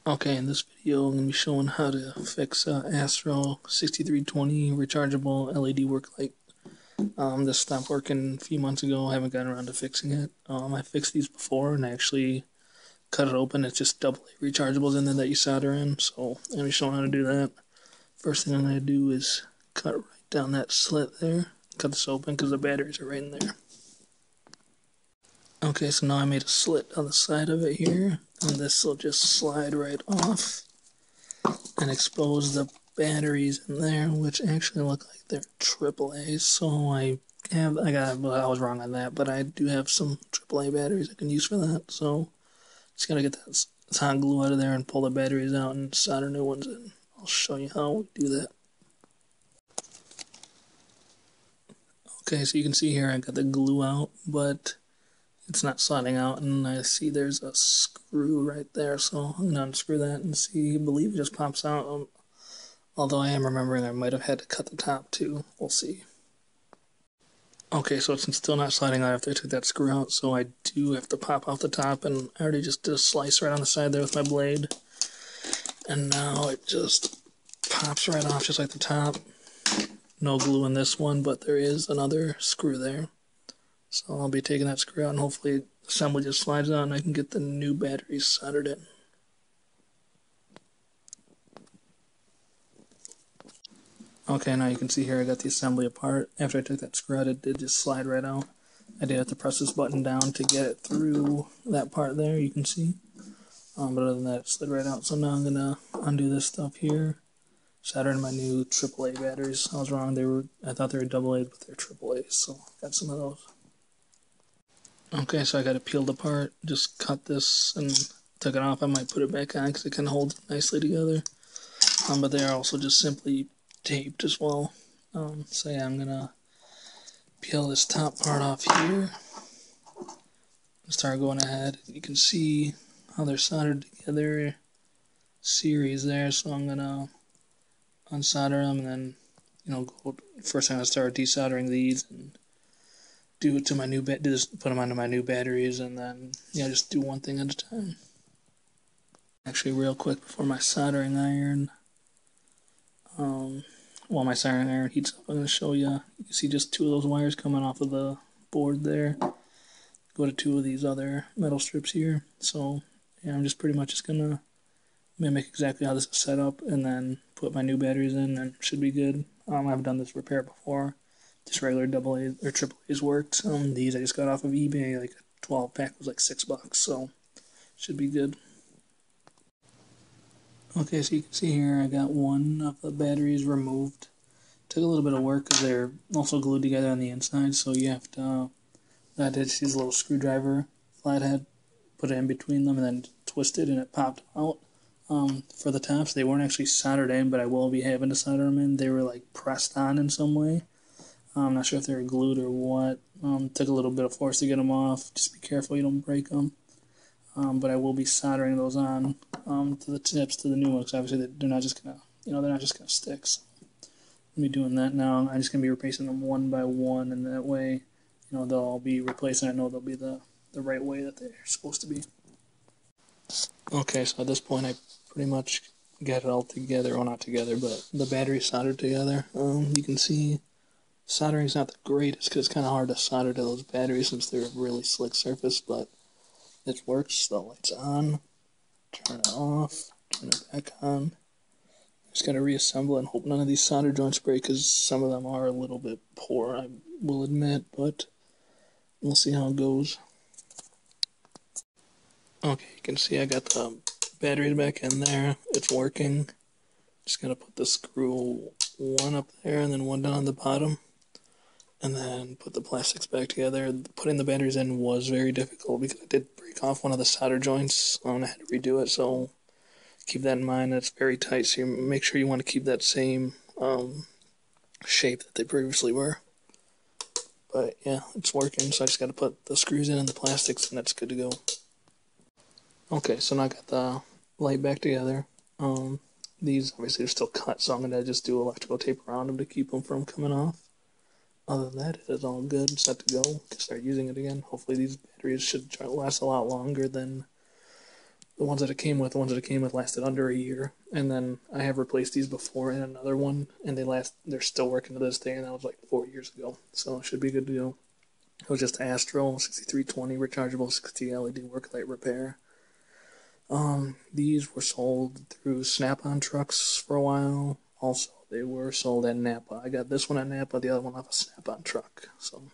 Okay, in this video I'm going to be showing how to fix Astro 6320 rechargeable LED work light. This stopped working a few months ago. I haven't gotten around to fixing it. I fixed these before and I actually cut it open. It's just AA rechargeables in there that you solder in, so I'm going to be showing how to do that. First thing I'm going to do is cut right down that slit there. Cut this open because the batteries are right in there. Okay, so now I made a slit on the side of it here, and this will just slide right off and expose the batteries in there, which actually look like they're AAA. So I was wrong on that, but I do have some AAA batteries I can use for that. So just gotta get that hot glue out of there and pull the batteries out and solder new ones in. I'll show you how we do that. Okay, so you can see here I got the glue out, but it's not sliding out, and I see there's a screw right there, so I'm gonna unscrew that and see. I believe it just pops out. Although I am remembering I might have had to cut the top too. We'll see. Okay, so it's still not sliding out after I took that screw out, so I do have to pop off the top, and I already just did a slice right on the side there with my blade. And now it just pops right off just like the top. No glue in this one, but there is another screw there. So I'll be taking that screw out, and hopefully the assembly just slides out and I can get the new batteries soldered in. Okay, now you can see here I got the assembly apart. After I took that screw out, it did just slide right out. I did have to press this button down to get it through that part there, you can see. But other than that, it slid right out. So now I'm going to undo this stuff here. Solder in my new AAA batteries. I was wrong. I thought they were AA, but they're AAA, so got some of those. Okay, so I got it peeled apart. Just cut this and took it off. I might put it back on because it kind of holds it nicely together. But they are also just simply taped as well. So yeah, I'm gonna peel this top part off here and start going ahead. You can see how they're soldered together, series there. So I'm gonna unsolder them and then, first I'm gonna start desoldering these and do it to my new put them onto my new batteries, and then just do one thing at a time. Actually, real quick before my soldering iron. While my soldering iron heats up, I'm going to show you. You can see just two of those wires coming off of the board there. Go to two of these other metal strips here. So yeah, I'm just pretty much just going to mimic exactly how this is set up and then put my new batteries in, and it should be good. I've done this repair before. Just regular AA or AAA's worked. These I just got off of eBay. Like a 12 pack was like $6, so should be good. Okay, so you can see here I got one of the batteries removed. Took a little bit of work because they're also glued together on the inside, so you have to, I did use a little screwdriver, flathead, put it in between them and then twist it and it popped out. For the tops, they weren't actually soldered in, but I will be having to solder them in. They were like pressed on in some way. I'm not sure if they were glued or what. Took a little bit of force to get them off. Just be careful you don't break them. But I will be soldering those on to the tips to the new ones. Obviously, they're not just gonna, they're not just gonna stick. So I'll be doing that now. I'm just gonna be replacing them one by one, and that way, they'll all be replaced. And I know they'll be the right way that they're supposed to be. Okay, so at this point, I pretty much got it all together. Well, not together, but the battery soldered together. You can see soldering's not the greatest because it's kind of hard to solder to those batteries since they're a really slick surface, but it works. The light's on, turn it off, turn it back on. Just gotta reassemble it and hope none of these solder joints break because some of them are a little bit poor, I will admit, but we'll see how it goes. Okay, you can see I got the batteries back in there. It's working. Just gotta put the screw one up there and then one down on the bottom. And then put the plastics back together. Putting the batteries in was very difficult because I did break off one of the solder joints and I had to redo it, so keep that in mind. It's very tight, so you make sure you want to keep that same shape that they previously were. But yeah, it's working, so I just got to put the screws in and the plastics, and that's good to go. Okay, so now I got the light back together. These obviously are still cut, so I'm going to just do electrical tape around them to keep them from coming off. Other than that, it is all good, set to go. Can start using it again. Hopefully these batteries should last a lot longer than the ones that it came with lasted under a year, and then I have replaced these before in another one, and they're still working to this day, and that was like 4 years ago, so it should be good to go. It was just Astro 6320 rechargeable 60 LED work light repair. These were sold through Snap-on trucks for a while. Also, they were sold at Napa. I got this one at Napa, the other one off a Snap-on truck. So